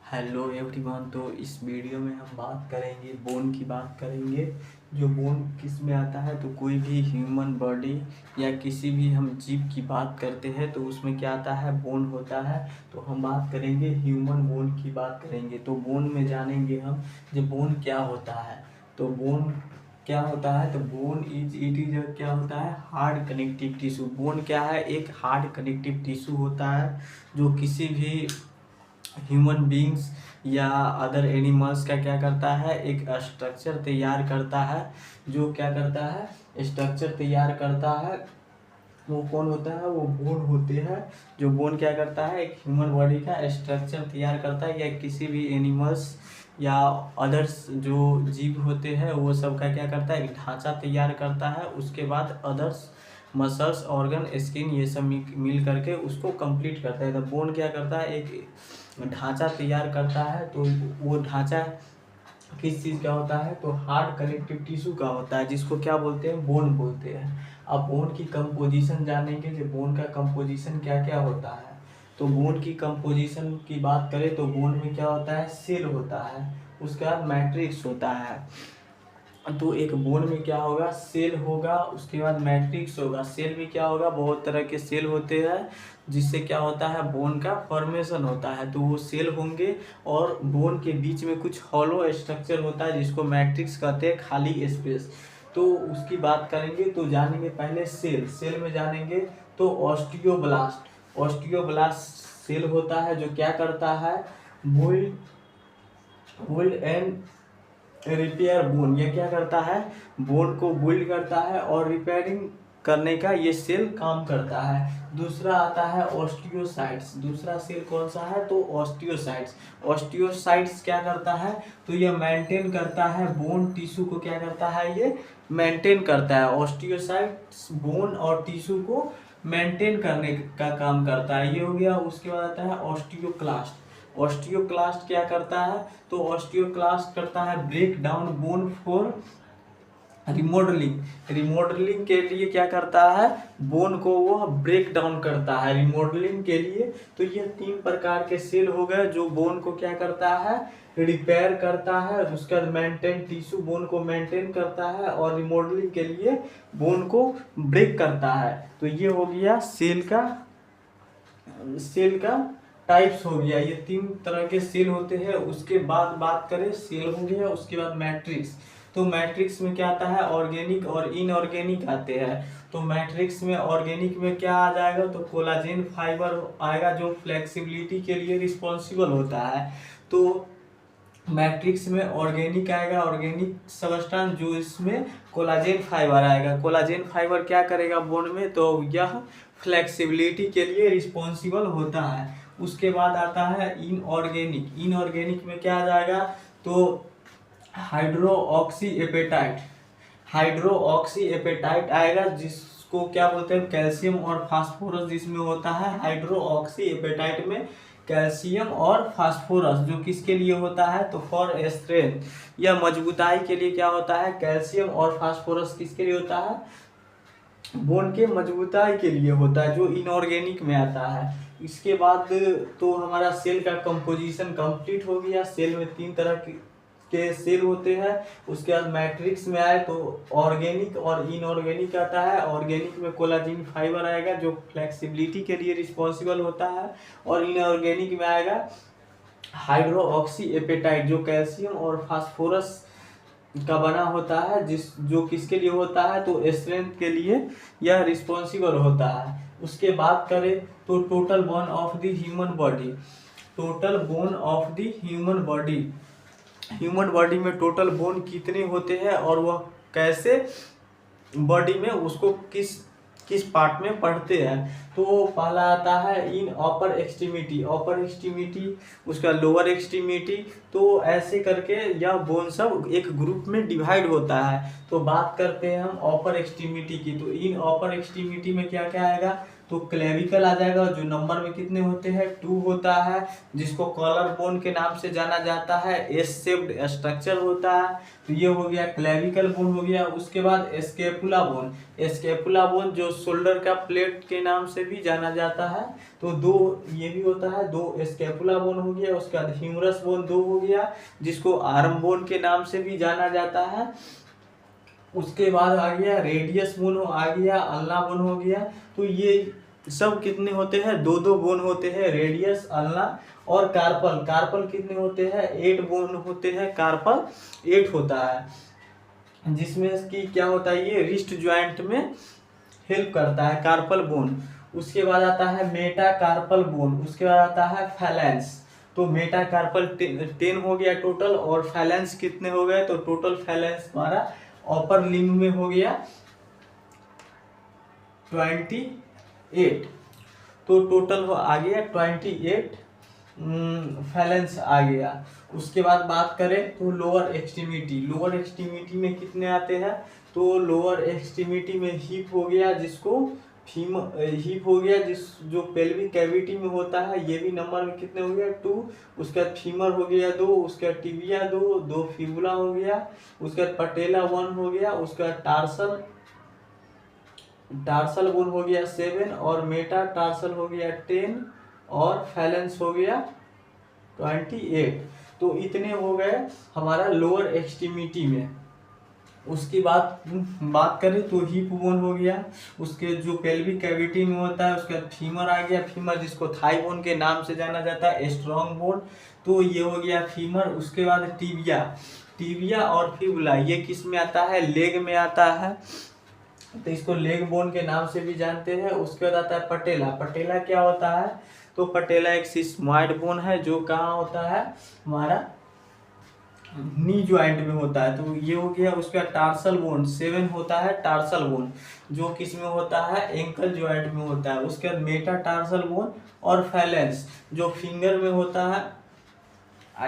Hello everyone. तो इस video में हम बात करेंगे बोन की बात करेंगे। जो बोन किस में आता है, तो कोई भी ह्यूमन बॉडी या किसी भी हम जीव की बात करते हैं तो उसमें क्या आता है, बोन होता है। तो हम बात करेंगे ह्यूमन बोन की बात करेंगे। तो बोन में जानेंगे हम जो बोन क्या होता है। तो बोन क्या होता है, तो बोन इट इज क्या होता है, हार्ड कनेक्टिव टिश्यू। बोन क्या है, एक हार्ड कनेक्टिव टिश्यू होता है जो किसी भी ह्यूमन बींग्स या अदर एनिमल्स का क्या करता है, एक स्ट्रक्चर तैयार करता है। जो क्या करता है, स्ट्रक्चर तैयार करता है। वो कौन होता है, वो बोन होते हैं। जो बोन क्या करता है, एक ह्यूमन बॉडी का स्ट्रक्चर तैयार करता है, या किसी भी एनिमल्स या अदर्स जो जीव होते हैं वो सब का क्या करता है, एक ढांचा तैयार करता है। उसके बाद अदर्स मसल्स, ऑर्गन, स्किन ये सब मिल करके उसको कंप्लीट करता है। तो बोन क्या करता है, एक ढांचा तैयार करता है। तो वो ढांचा किस चीज़ का होता है, तो हार्ड कनेक्टिव टिश्यू का होता है, जिसको क्या बोलते हैं, बोन बोलते हैं। अब बोन की कंपोजिशन जानेंगे कि बोन का कंपोजिशन क्या क्या होता है। तो बोन की कंपोजिशन की बात करें तो बोन में क्या होता है, सेल होता है, उसके बाद मैट्रिक्स होता है। तो एक बोन में क्या होगा, सेल होगा, उसके बाद मैट्रिक्स होगा। सेल में क्या होगा, बहुत तरह के सेल होते हैं जिससे क्या होता है, बोन का फॉर्मेशन होता है। तो वो सेल होंगे और बोन के बीच में कुछ हॉलो स्ट्रक्चर होता है जिसको मैट्रिक्स कहते हैं, खाली स्पेस। तो उसकी बात करेंगे तो जानेंगे पहले सेल। सेल में जानेंगे तो ऑस्टियोब्लास्ट। ऑस्टियोब्लास्ट सेल होता है जो क्या करता है, build build and repair bone. ये क्या करता है, बोन को बिल्ड करता है और रिपेयरिंग करने का ये सेल काम करता है। दूसरा आता है ऑस्टियोसाइट्स। दूसरा सेल कौन सा है, तो ऑस्टियोसाइट्स। ऑस्टियोसाइट्स क्या करता है, तो ये मेंटेन करता है बोन टिश्यू को, क्या करता है, ये मेंटेन करता है। ऑस्टियोसाइट्स बोन और टिश्यू को मेंटेन करने का काम करता है, ये हो गया। उसके बाद आता है ऑस्टियोक्लास्ट। ऑस्टियोक्लास्ट क्या करता है, तो ऑस्टियोक्लास्ट करता है break down bone for remodelling. Remodelling के लिए क्या करता है, बोन को वो ब्रेक डाउन करता है रिमॉडलिंग के लिए। तो ये तीन प्रकार के सेल हो गए जो बोन को क्या करता है, रिपेयर करता है। उसके बाद मेंटेन टिश्यू, बोन को मेंटेन करता है, और रिमॉडलिंग के लिए बोन को ब्रेक करता है। तो ये हो गया सेल का टाइप्स हो गया। ये तीन तरह के सेल होते हैं। उसके बाद बात करें, सेल हो गया, उसके बाद मैट्रिक्स। तो मैट्रिक्स में क्या आता है, ऑर्गेनिक और इनऑर्गेनिक आते हैं। तो मैट्रिक्स में ऑर्गेनिक में क्या आ जाएगा, तो कोलाजेन फाइबर आएगा जो फ्लेक्सिबिलिटी के लिए रिस्पॉन्सिबल होता है। तो मैट्रिक्स में ऑर्गेनिक आएगा, ऑर्गेनिक सबस्टेंस, जो इसमें कोलाजेन फाइबर आएगा। कोलाजेन फाइबर क्या करेगा बोन में, तो यह फ्लेक्सिबिलिटी के लिए रिस्पॉन्सिबल होता है। उसके बाद आता है इनऑर्गेनिक। इनऑर्गेनिक में क्या आ जाएगा, तो हाइड्रोक्सी एपेटाइट। हाइड्रोक्सी एपेटाइट आएगा, जिसको क्या बोलते हैं, कैल्शियम और फास्फोरस जिसमें होता है। हाइड्रोक्सी एपेटाइट में कैल्शियम और फास्फोरस जो किसके लिए होता है, तो फॉर स्ट्रेंथ या मजबूताई के लिए क्या होता है, कैल्शियम और फास्फोरस किसके लिए होता है, बोन के मजबूताई के लिए होता है, जो इनऑर्गेनिक में आता है। इसके बाद तो हमारा सेल का कंपोजिशन कंप्लीट हो गया। सेल में तीन तरह के सेल होते हैं। उसके बाद मैट्रिक्स में आए तो ऑर्गेनिक और इनऑर्गेनिक आता है। ऑर्गेनिक में कोलाजिन फाइबर आएगा जो फ्लेक्सिबिलिटी के लिए रिस्पॉन्सिबल होता है, और इनऑर्गेनिक में आएगा हाइड्रोक्सी एपेटाइट जो कैल्शियम और फास्फोरस का बना होता है, जो किसके लिए होता है, तो स्ट्रेंथ के लिए यह रिस्पॉन्सिबल होता है। उसके बाद करें तो total bone of the human body. Total bone of the human body. Human body में टोटल बोन कितने होते हैं और वह कैसे बॉडी में उसको किस किस पार्ट में पढ़ते हैं। तो पहला आता है इन अपर एक्सट्रीमिटी। अपर एक्सट्रीमिटी, उसका लोअर एक्सट्रीमिटी। तो ऐसे करके यह बोन सब एक ग्रुप में डिवाइड होता है। तो बात करते हैं हम अपर एक्सट्रीमिटी की। तो इन अपर एक्सट्रीमिटी में क्या क्या आएगा, तो क्लेविकल आ जाएगा, जो नंबर में कितने होते हैं 2 होता है, जिसको कॉलर बोन के नाम से जाना जाता है, एस शेप्ड स्ट्रक्चर होता है। तो ये हो गया क्लेविकल बोन हो गया। उसके बाद स्कैपुला बोन, स्कैपुला बोन जो शोल्डर का प्लेट के नाम से भी जाना जाता है, तो 2 ये भी होता है, 2 स्कैपुला बोन हो गया। उसके बाद ह्यूमरस बोन 2 हो गया, जिसको आर्म बोन के नाम से भी जाना जाता है। उसके बाद आ गया रेडियस बोन आ गया, अल्ना बोन हो गया। तो ये सब कितने होते हैं, 2 बोन होते हैं, रेडियस, अल्ना और कार्पल। कार्पल कितने होते हैं, 8 बोन होते हैं, कार्पल 8 होता है, जिसमें कि क्या होता है, ये रिस्ट ज्वाइंट में हेल्प करता है, कार्पल बोन। उसके बाद आता है मेटा कार्पल बोन। उसके बाद आता है फैलेंस। तो मेटा कार्पल 10 हो गया टोटल, और फैलेंस कितने हो गए, तो टोटल फैलेंस हमारा अपर लिम्ब में हो गया 28। तो टोटल आ गया 28 फैलेंस आ गया। उसके बाद बात करें तो लोअर एक्सट्रीमिटी, लोअर एक्सट्रीमिटी में कितने आते हैं, तो लोअर एक्सट्रीमिटी में हिप हो गया, जिसको हिप हो गया, जिस जो पेल्विक कैविटी में होता है, ये भी नंबर में कितने हो गया 2। उसके बाद फीमर हो गया 2, उसके बाद टिबिया 2 फिबुला हो गया, उसके बाद पटेला 1 हो गया, उसके बाद टार्सल बोन हो गया 7, और मेटा टार्सल हो गया 10, और फैलेंस हो गया 28। तो इतने हो गए हमारा लोअर एक्सट्रीमिटी में। उसकी बात करें तो हिप बोन हो गया, उसके जो पेल्विक कैविटी में होता है। उसके बाद फीमर आ गया, फीमर जिसको थाई बोन के नाम से जाना जाता है, स्ट्रॉन्ग बोन। तो ये हो गया फीमर। उसके बाद टिबिया, टिबिया और फिबुला ये किस में आता है, लेग में आता है, तो इसको लेग बोन के नाम से भी जानते हैं। उसके बाद आता है पटेला। पटेला क्या होता है, तो पटेला एक सिस्मॉइड बोन है, जो कहाँ होता है, हमारा नी ज्वाइंट में होता है। तो ये हो गया। उसका टार्सल बोन 7 होता है, टार्सल बोन जो किस में होता है, एंकल ज्वाइंट में होता है। उसके बाद मेटा टार्सल बोन और फैलेंस जो फिंगर में होता है,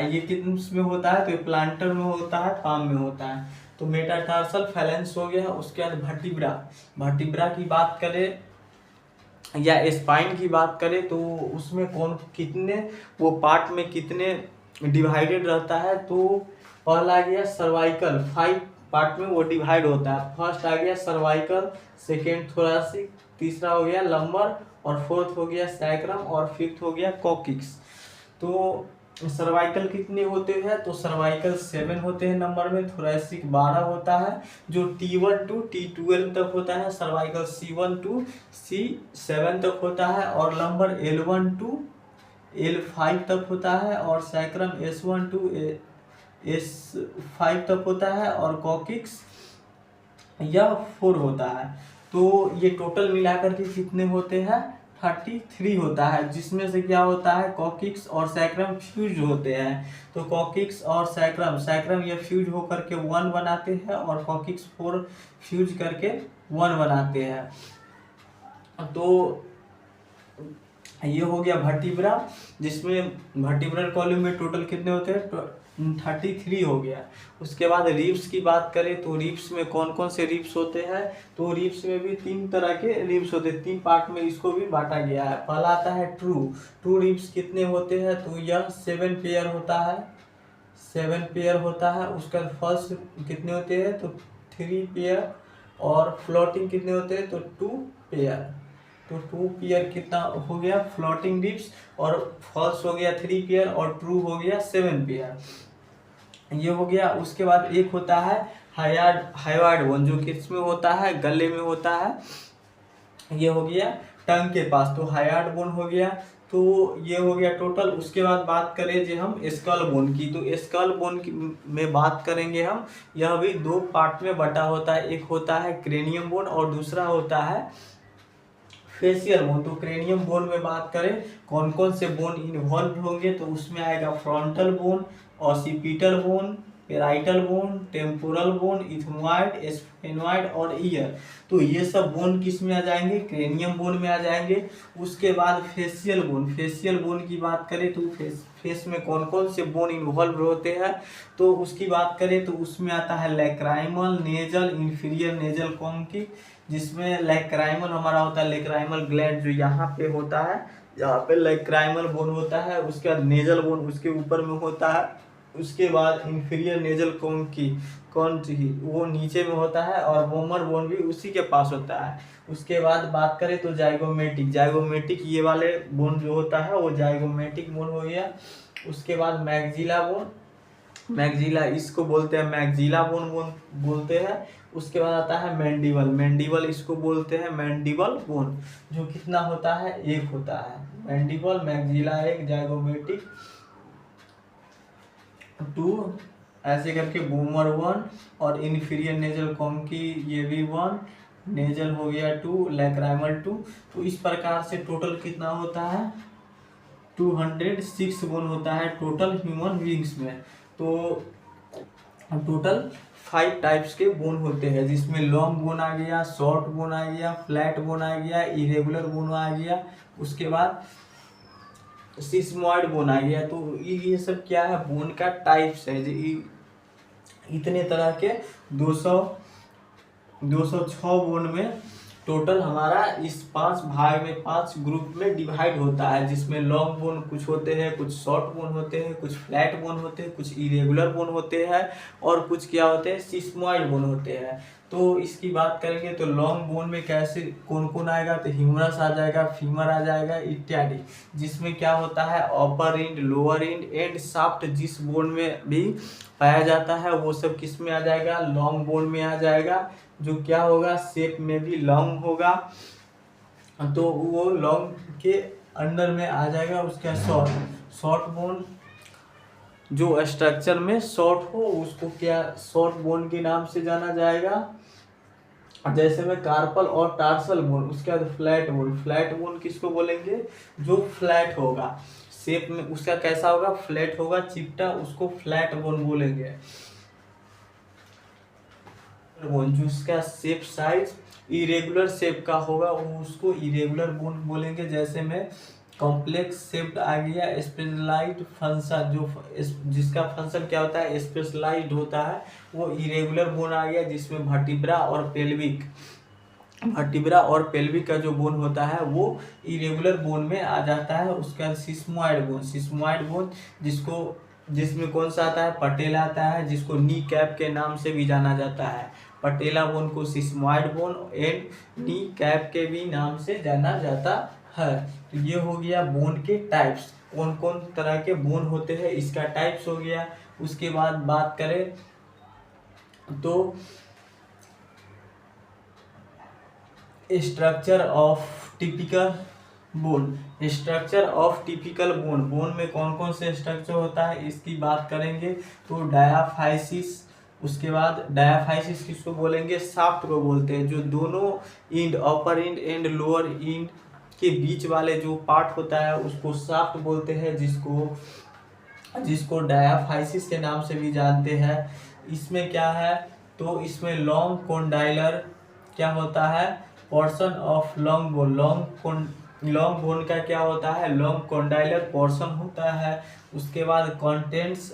ये किस में होता है, तो प्लांटर में होता है, पाम में होता है। तो मेटाटार्सल फैलेंस हो गया। उसके बाद वर्टिब्रा, वर्टिब्रा की बात करें या स्पाइन की बात करें, तो उसमें कौन कितने वो पार्ट में कितने डिवाइडेड रहता है, तो पहला आ गया सर्वाइकल, 5 पार्ट में वो डिवाइड होता है। फर्स्ट आ गया सर्वाइकल, सेकेंड थोरासिक, तीसरा हो गया लंबर, और फोर्थ हो गया सैक्रम, और फिफ्थ हो गया कॉकिक्स। तो सर्वाइकल कितने होते हैं, तो सर्वाइकल 7 होते हैं नंबर में, थोरैसिक 12 होता है, जो T1 to T12 तक होता है। सर्वाइकल C1 to C7 तक होता है, और लंबर L1 to L5 तक होता है, और सैक्रम S1 to S5 तक होता है, और कॉकिक्स यह 4 होता है। तो ये टोटल मिलाकर के कितने होते हैं, 33 होता है, जिसमें से क्या होता है, कॉकिक्स और सैक्रम फ्यूज होते हैं। तो कॉकिक्स और सैक्रम, सैक्रम ये फ्यूज होकर के 1 बनाते हैं, और कॉकिक्स 4 फ्यूज करके 1 बनाते हैं। तो ये हो गया वर्टिब्रा, जिसमें वर्टिब्रल कॉलम में टोटल कितने होते हैं, 33 हो गया। उसके बाद रिब्स की बात करें, तो रिब्स में कौन कौन से रिब्स होते हैं, तो रिब्स में भी 3 तरह के रिब्स होते हैं, 3 पार्ट में इसको भी बांटा गया है। पहला आता है ट्रू रिब्स कितने होते हैं, तो यह 7 पेयर होता है, 7 पेयर होता है। उसके बाद फर्स्ट कितने होते हैं, तो 3 पेयर, और फ्लोटिंग कितने होते हैं, तो 2 पेयर। तो 2 पेयर कितना हो गया फ्लोटिंग रिब्स, और फॉल्स हो गया 3 पेयर, और ट्रू हो गया 7 पेयर, ये हो गया। उसके बाद एक होता है हाइवार्ड बोन, जो किस में होता है, गले में होता है, ये हो गया टंग के पास, तो हाइवार्ड बोन हो गया। तो ये हो गया टोटल। उसके बाद बात करें जो हम स्कल बोन की, तो स्कल बोन की में बात करेंगे हम, यह भी 2 पार्ट में बटा होता है, एक होता है क्रेनियम बोन, और दूसरा होता है फेशियल बोन। तो क्रेनियम बोन में बात करें कौन कौन से बोन इन्वॉल्व होंगे, तो उसमें आएगा frontal bone, occipital bone, parietal bone, temporal bone, ethmoid, sphenoid और ईयर। तो ये सब बोन किस में आ जाएंगे, क्रेनियम बोन में आ जाएंगे। उसके बाद फेशियल बोन, फेशियल बोन की बात करें तो फेस में कौन कौन से बोन इन्वॉल्व होते हैं, तो उसकी बात करें तो उसमें आता है लैक्राइमल, नेजल, इंफीरियर नेजल कॉन्किक, जिसमें लैक्राइमल हमारा होता है, लैक्राइमल ग्लैंड जो यहाँ पे होता है, यहाँ पे लैक्राइमल बोन होता है। उसके बाद नेजल बोन उसके ऊपर में होता है। उसके बाद इंफीरियर नेजल कौन सी वो नीचे में होता है, और वोमर बोन भी उसी के पास होता है। उसके बाद बात करें तो जाइगोमेटिक ये वाले बोन जो होता है वो जाइगोमेटिक बोन हो गया। उसके बाद मैग्जिला इसको बोलते हैं मैग्जिला बोन बोलते हैं। उसके बाद आता है मैंडिबल इसको बोलते हैं मैंडिबल बोन, जो कितना होता है, एक होता है। मैंडिबल, मैग्जिला एक, जाइगोमेटिक 2, ऐसे करके बूमर 1, और इन्फीरियर नेजल कॉन्की ये भी 1, नेजल हो गया 2, लैक्राइमल 2। तो इस प्रकार से टोटल कितना होता है, 206 बोन होता है टोटल ह्यूमन बींग्स में। तो टोटल 5 टाइप्स के बोन होते हैं, जिसमें लॉन्ग बोन आ गया, शॉर्ट बोन आ गया, फ्लैट बोन आ गया, इरेगुलर बोन आ गया, उसके बाद सिस्मॉइड बोन आ गया। तो ये सब क्या है, बोन का टाइप्स है। इतने तरह के 206 बोन में टोटल हमारा इस 5 भाग में 5 ग्रुप में डिवाइड होता है, जिसमें लॉन्ग बोन कुछ होते हैं, कुछ शॉर्ट बोन होते हैं, कुछ फ्लैट बोन होते हैं, कुछ इरेगुलर बोन होते हैं, और कुछ क्या होते हैं, सिस्मॉइड बोन होते हैं। तो इसकी बात करेंगे तो लॉन्ग बोन में कैसे कौन कौन आएगा, तो ह्यूमरस आ जाएगा, फीमर आ जाएगा इत्यादि। जिसमें क्या होता है, upper end, lower end and shaft जिस बोन में भी पाया जाता है वो सब किस में आ जाएगा, लॉन्ग बोन में आ जाएगा। जो क्या होगा, शेप में भी लॉन्ग होगा, तो वो लॉन्ग के अंडर में आ जाएगा उसका शॉर्ट बोन। जो स्ट्रक्चर में शॉर्ट हो उसको क्या शॉर्ट बोन के नाम से जाना जाएगा। जैसे में कार्पल और टार्सल बोन। उसके बाद फ्लैट बोन किसको बोलेंगे, जो फ्लैट होगा शेप में, उसका कैसा होगा, फ्लैट होगा, चिपटा, उसको फ्लैट बोन बोलेंगे। जिसका शेप साइज इरेगुलर शेप का होगा वो उसको इरेगुलर बोन बोलेंगे। जैसे में कॉम्प्लेक्स शेप्ड आ गया, स्पेशलाइज्ड फंक्शन, जो जिसका फंक्शन क्या होता है, स्पेशलाइज्ड होता है, वो इरेगुलर बोन आ गया। जिसमें वर्टिब्रा और पेल्विक का जो बोन होता है वो इरेगुलर बोन में आ जाता है। उसका सिस्मॉइड बोन जिसमें कौन सा आता है, पटेला आता है, जिसको नी कैप के नाम से भी जाना जाता है। पटेला बोन को sesamoid bone and knee cap के भी नाम से जाना जाता है। तो ये हो गया बोन के टाइप्स, कौन कौन तरह के बोन होते हैं, इसका टाइप्स हो गया। उसके बाद बात करें तो स्ट्रक्चर ऑफ टिपिकल बोन में कौन कौन से स्ट्रक्चर होता है इसकी बात करेंगे। तो डायाफाइसिस, उसके बाद डायाफाइसिस किसको बोलेंगे, शाफ्ट को बोलते हैं। जो दोनों end, upper end and lower end के बीच वाले जो पार्ट होता है उसको शाफ्ट बोलते हैं, जिसको डायाफाइसिस के नाम से भी जानते हैं। इसमें क्या है, तो इसमें लॉन्ग कॉन्डाइलर क्या होता है, पोर्शन ऑफ लॉन्ग बोन का क्या होता है, लॉन्ग कॉन्डाइलर पोर्शन होता है। उसके बाद contents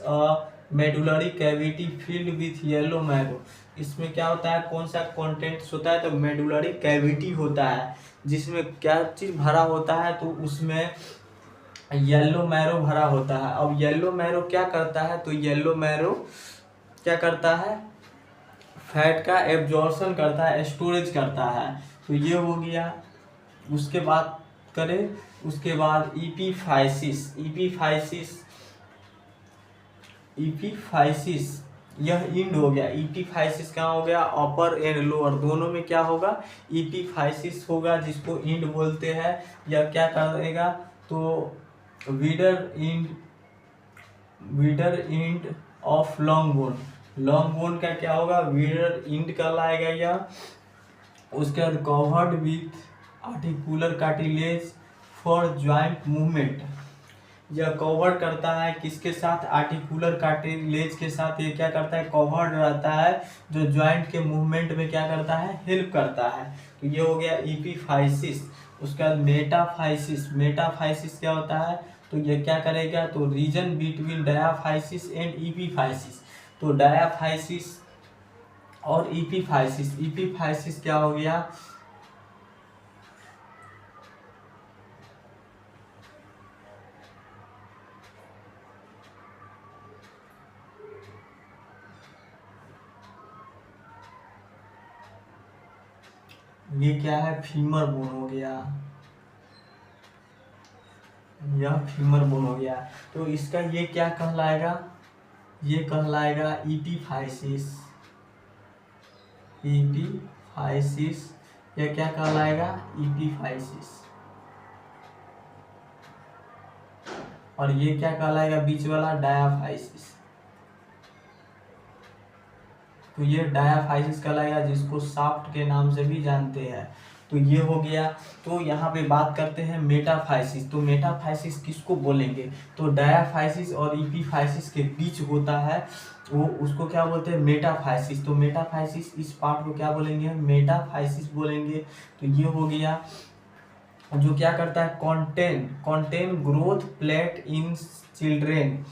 medullary cavity field with yellow marrow. इसमें क्या होता है, कौन सा कंटेंट्स होता है, तो मेडुलरी कैविटी होता है, जिसमें क्या चीज भरा होता है, तो उसमें येलो मैरो भरा होता है। अब येलो मैरो क्या करता है, तो येलो मैरो क्या करता है, फैट का एब्जॉर्प्शन करता है, स्टोरेज करता है। तो ये हो गया। उसके बाद करें, उसके बाद ईपीफाइसिस यह इंड हो गया। ईपीफाइसिस कहाँ हो गया, अपर एंड लोअर दोनों में क्या होगा, ईपीफाइसिस होगा, जिसको इंड बोलते हैं। यह क्या करेगा, तो wider end of long bone का क्या होगा, विडर इंड कहलाएगा यह। उसके बाद covered with articular cartilage for joint movement. यह कवर्ड करता है किसके साथ, आर्टिकुलर कार्टिलेज के साथ। ये क्या करता है, कवर्ड रहता है, जो जॉइंट के मूवमेंट में क्या करता है, हेल्प करता है। तो ये हो गया ईपीफाइसिस। उसके बाद मेटाफाइसिस क्या होता है, तो ये क्या करेगा, तो रीजन बिटवीन डायाफाइसिस एंड ईपीफाइसिस। तो डायाफाइसिस और ईपीफाइसिस, ईपीफाइसिस क्या हो गया, ये क्या है, फीमर बोन हो गया, यह फीमर बोन हो गया। तो इसका ये क्या कहलाएगा, ये कहलाएगा ईपीफाइसिस, ईपीफाइसिस, यह क्या कहलाएगा, ईपीफाइसिस। और ये क्या कहलाएगा बीच वाला, डायाफाइसिस। तो ये डायाफाइसिस कहलाएगा, जिसको शाफ्ट के नाम से भी जानते हैं। तो ये हो गया। तो यहाँ पे बात करते हैं मेटाफाइसिस। तो मेटाफाइसिस किसको बोलेंगे, तो डायाफाइसिस और ईपीफाइसिस के बीच होता है, वो उसको क्या बोलते हैं, मेटाफाइसिस। तो मेटाफाइसिस, इस पार्ट को क्या बोलेंगे, मेटाफाइसिस बोलेंगे। तो ये हो गया, जो क्या करता है, contain growth plate in children.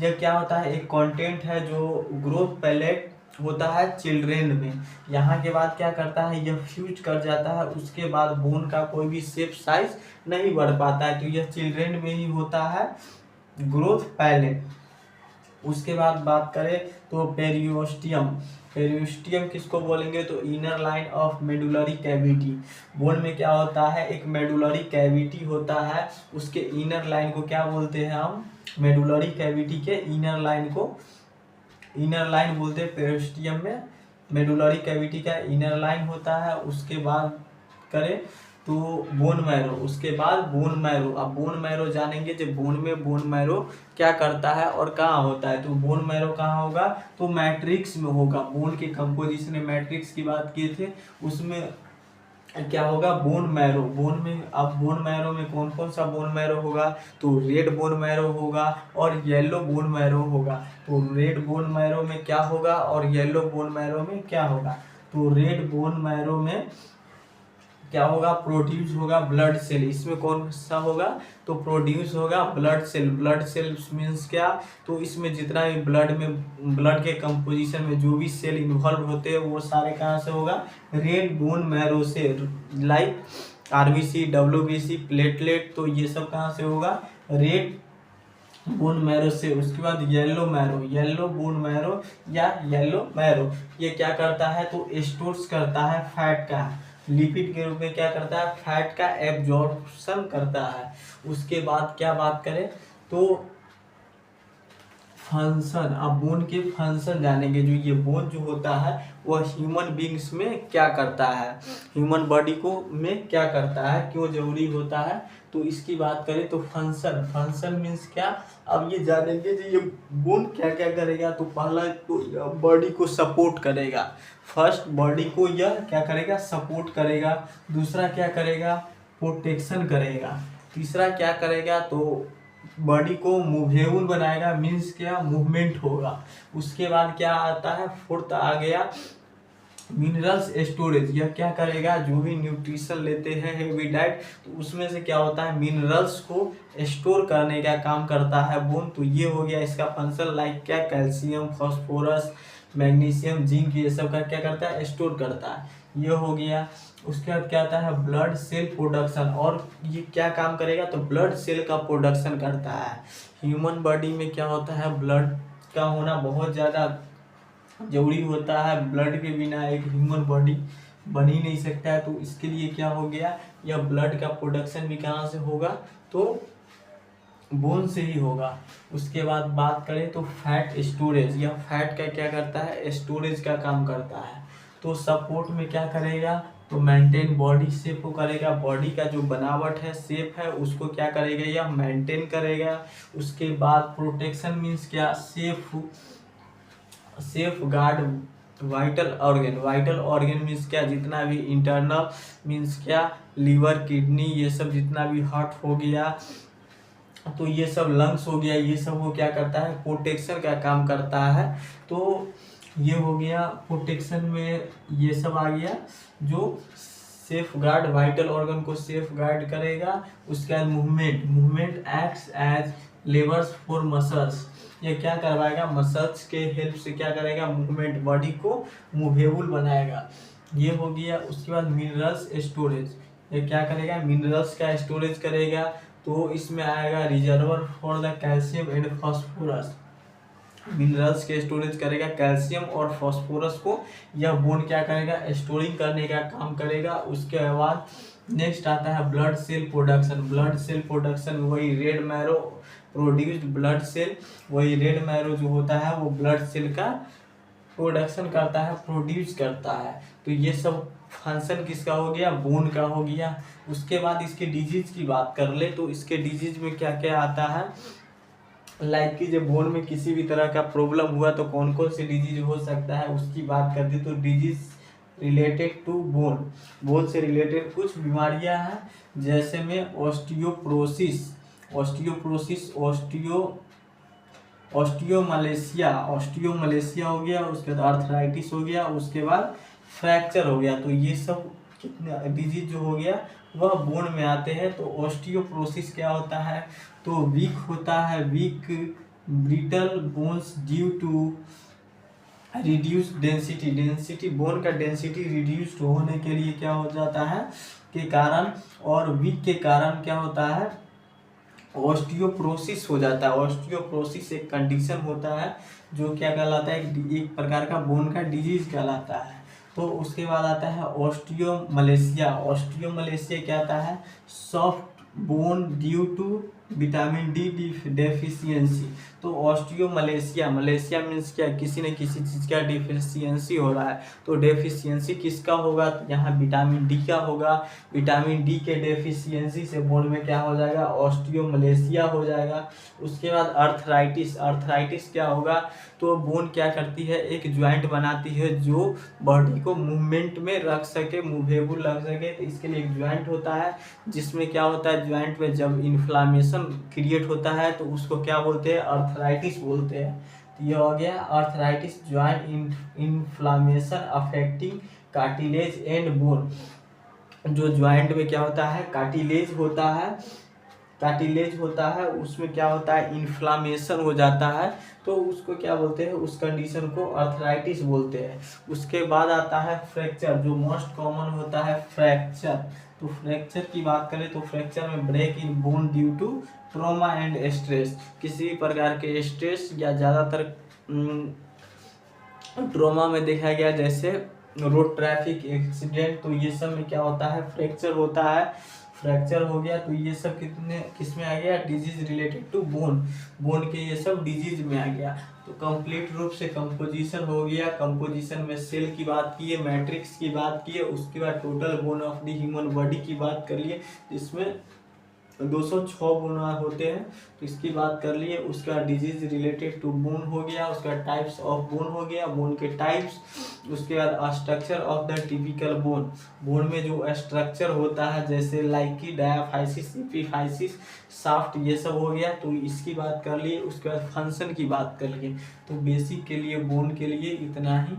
यह क्या होता है, एक कंटेंट है जो ग्रोथ प्लेट होता है चिल्ड्रेन में। यहाँ के बाद क्या करता है, यह फ्यूज कर जाता है, उसके बाद बोन का कोई भी शेप साइज नहीं बढ़ पाता है। तो यह चिल्ड्रेन में ही होता है ग्रोथ प्लेट। उसके बाद बात करें तो पेरियोस्टियम, पेरियोस्टियम किसको बोलेंगे, तो inner line of medullary cavity. Bone में क्या होता है, एक मेडुलरी कैविटी होता है, उसके इनर लाइन को क्या बोलते हैं हम, मेडुलरी कैविटी के इनर लाइन को इनर लाइन बोलते हैं। पेरियोस्टियम में मेडुलरी कैविटी का इनर लाइन होता है। उसके बाद करें तो बोन मैरो, उसके बाद बोन मैरो। अब बोन मैरो जानेंगे, जब बोन में बोन मैरो क्या करता है और कहाँ होता है। तो बोन मैरो कहाँ होगा, तो मैट्रिक्स में होगा। बोन के कंपोजिशन में मैट्रिक्स की बात किए थे, उसमें क्या होगा, बोन मैरो। बोन में, अब बोन मैरो में कौन कौन सा बोन मैरो होगा, तो रेड बोन मैरो होगा और येलो बोन मैरो होगा। तो रेड बोन मैरो में क्या होगा और येलो बोन मैरो में क्या होगा। तो रेड बोन मैरो में क्या होगा, प्रोड्यूस होगा ब्लड सेल। इसमें कौन सा होगा, तो प्रोड्यूस होगा blood cell. Blood cell means क्या, तो इसमें जितना भी ब्लड के कंपोजिशन में जो भी सेल इन्वॉल्व होते हैं वो सारे कहाँ से होगा, रेड बोन मैरो से। लाइक आरबीसी, डब्ल्यूबीसी, प्लेटलेट, तो ये सब कहाँ से होगा, रेड बोन मैरो से। उसके बाद yellow marrow, yellow bone marrow या येलो मैरो, ये क्या करता है, तो स्टोर्स करता है फैट का, लिपिड के रूप में क्या करता है, फैट का एब्जॉर्प्शन करता है। उसके बाद क्या बात करें तो फंक्शन, अब बोन के फंक्शन जानेंगे। जो ये बोन जो होता है वह ह्यूमन बींग्स में क्या करता है, ह्यूमन बॉडी को में क्या करता है, क्यों जरूरी होता है, तो इसकी बात करें तो फंक्शन, फंक्शन मीन्स क्या, अब ये जानेंगे जो ये बोन क्या क्या करेगा। तो पहला तो बॉडी को सपोर्ट करेगा, फर्स्ट बॉडी को यह क्या करेगा, सपोर्ट करेगा। दूसरा क्या करेगा, प्रोटेक्शन करेगा। तीसरा क्या करेगा, तो बॉडी को मूवेबल बनाएगा, मीन्स क्या, मूवमेंट होगा। उसके बाद क्या आता है, फोर्थ आ गया मिनरल्स स्टोरेज। यह क्या करेगा, जो भी न्यूट्रिशन लेते हैं हेवी डाइट, तो उसमें से क्या होता है, मिनरल्स को स्टोर करने का काम करता है बोन। तो ये हो गया इसका फंक्शन। लाइक क्या, कैल्शियम, फास्फोरस, मैग्नीशियम, जिंक, ये सब का क्या करता है, स्टोर करता है। ये हो गया। उसके बाद क्या आता है, ब्लड सेल प्रोडक्शन। और ये क्या काम करेगा, तो ब्लड सेल का प्रोडक्शन करता है। ह्यूमन बॉडी में क्या होता है, ब्लड का होना बहुत ज़्यादा जरूरी होता है। ब्लड के बिना एक ह्यूमन बॉडी बन ही नहीं सकता है। तो इसके लिए क्या हो गया, यह ब्लड का प्रोडक्शन भी कहाँ से होगा, तो बोन से ही होगा। उसके बाद बात करें तो फैट स्टोरेज, यह फैट का क्या करता है, स्टोरेज का काम करता है। तो सपोर्ट में क्या करेगा, तो मेंटेन बॉडी शेप को करेगा। बॉडी का जो बनावट है, शेप है, उसको क्या करेगा, यह मेंटेन करेगा। उसके बाद प्रोटेक्शन मीन्स क्या, safe guard vital organ. Vital organ means क्या, जितना भी इंटरनल मीन्स क्या, लीवर, किडनी, ये सब जितना भी हार्ट हो गया, तो ये सब लंग्स हो गया, ये सब वो क्या करता है, प्रोटेक्शन का काम करता है। तो ये हो गया प्रोटेक्शन में, ये सब आ गया जो सेफ गार्ड वाइटल ऑर्गन को सेफ गार्ड करेगा। उसके बाद movement, movement acts as levers for muscles, ये क्या करवाएगा, मसल्स के हेल्प से क्या करेगा, मूवमेंट, बॉडी को मूवेबल बनाएगा। ये हो गया। उसके बाद मिनरल्स स्टोरेज, ये क्या करेगा, मिनरल्स का स्टोरेज करेगा। तो इसमें आएगा reservoir for the calcium and phosphorus, minerals के स्टोरेज करेगा, कैल्शियम और फॉस्फोरस को यह बोन क्या करेगा, स्टोरिंग करने का काम करेगा। उसके बाद नेक्स्ट आता है blood cell production, blood cell production वही red marrow produced blood cell, वही रेड मैरो जो होता है वो ब्लड सेल का प्रोडक्शन करता है, प्रोड्यूस करता है। तो ये सब फंक्शन किसका हो गया, बोन का हो गया। उसके बाद इसके डिजीज की बात कर ले तो इसके डिजीज में क्या क्या आता है, लाइक कि जब बोन में किसी भी तरह का प्रॉब्लम हुआ तो कौन कौन सी डिजीज हो सकता है उसकी बात करते। तो disease related to bone, bone से रिलेटेड कुछ बीमारियां हैं, जैसे में ऑस्टियोप्रोसिस, ऑस्टियोप्रोसिस, ऑस्टियोमलेशिया हो गया। उसके बाद आर्थराइटिस हो गया। उसके बाद फ्रैक्चर हो गया। तो ये सब कितने डिजीज जो हो गया वह बोन में आते हैं। तो ऑस्टियोप्रोसिस क्या होता है, तो वीक होता है, weak brittle bones due to reduce density, density bone का डेंसिटी रिड्यूस्ड होने के लिए क्या हो जाता है के कारण, और वीक के कारण क्या होता है, ऑस्टियोप्रोसिस हो जाता है। ऑस्टियोप्रोसिस एक कंडीशन होता है जो क्या कहलाता है, एक प्रकार का बोन का डिजीज कहलाता है। तो उसके बाद आता है ऑस्टियोमलेशिया, ऑस्टियोमलेशिया क्या आता है, soft bone due to vitamin D deficiency. तो ऑस्टियोमलेशिया, मलेशिया मीन्स क्या, किसी न किसी चीज़ का डिफिशियंसी हो रहा है। तो डेफिशिएंसी किसका होगा, तो यहाँ विटामिन डी का होगा। विटामिन डी के डेफिशिएंसी से बोन में क्या हो जाएगा, ऑस्टियोमलेशिया हो जाएगा। उसके बाद अर्थराइटिस, अर्थराइटिस क्या होगा, तो बोन क्या करती है, एक ज्वाइंट बनाती है जो बॉडी को मूवमेंट में रख सके, मूवेबल रख सके। तो इसके लिए एक ज्वाइंट होता है जिसमें क्या होता है, ज्वाइंट में जब इन्फ्लामेशन क्रिएट होता है तो उसको क्या बोलते हैं, अर्थराइटिस बोलते हैं। तो ये हो गया arthritis, joint inflammation affecting cartilage and bone. जो ज्वाइंट में क्या होता है, कार्टिलेज होता है, कार्टिलेज होता है, उसमें क्या होता है, इन्फ्लामेशन हो जाता है। तो उसको क्या बोलते हैं, उस कंडीशन को अर्थराइटिस बोलते हैं। उसके बाद आता है फ्रैक्चर, जो मोस्ट कॉमन होता है फ्रैक्चर। तो फ्रैक्चर की बात करें तो फ्रैक्चर में break in bone due to trauma and stress, किसी भी प्रकार के स्ट्रेस या ज़्यादातर ट्रॉमा में देखा गया, जैसे रोड ट्रैफिक एक्सीडेंट, तो ये सब में क्या होता है, फ्रैक्चर होता है। फ्रैक्चर हो गया तो ये सब किस में आ गया, disease related to bone, bone के ये सब डिजीज में आ गया। तो कंप्लीट रूप से कंपोजिशन हो गया। कंपोजिशन में सेल की बात की है, मैट्रिक्स की बात की है, उसके बाद total bone of the human body की बात कर लिए, जिसमें 206 बोन होते हैं। तो इसकी बात कर लिए। उसका डिजीज रिलेटेड टू बोन हो गया। उसका टाइप्स ऑफ बोन हो गया, बोन के टाइप्स। उसके बाद structure of the typical bone, bone में जो स्ट्रक्चर होता है जैसे लाइकी, डायाफाइसिस, एपिफाइसिस, शाफ्ट, ये सब हो गया। तो इसकी बात कर लिए। उसके बाद फंक्शन की बात कर लिए। तो बेसिक के लिए बोन के लिए इतना ही।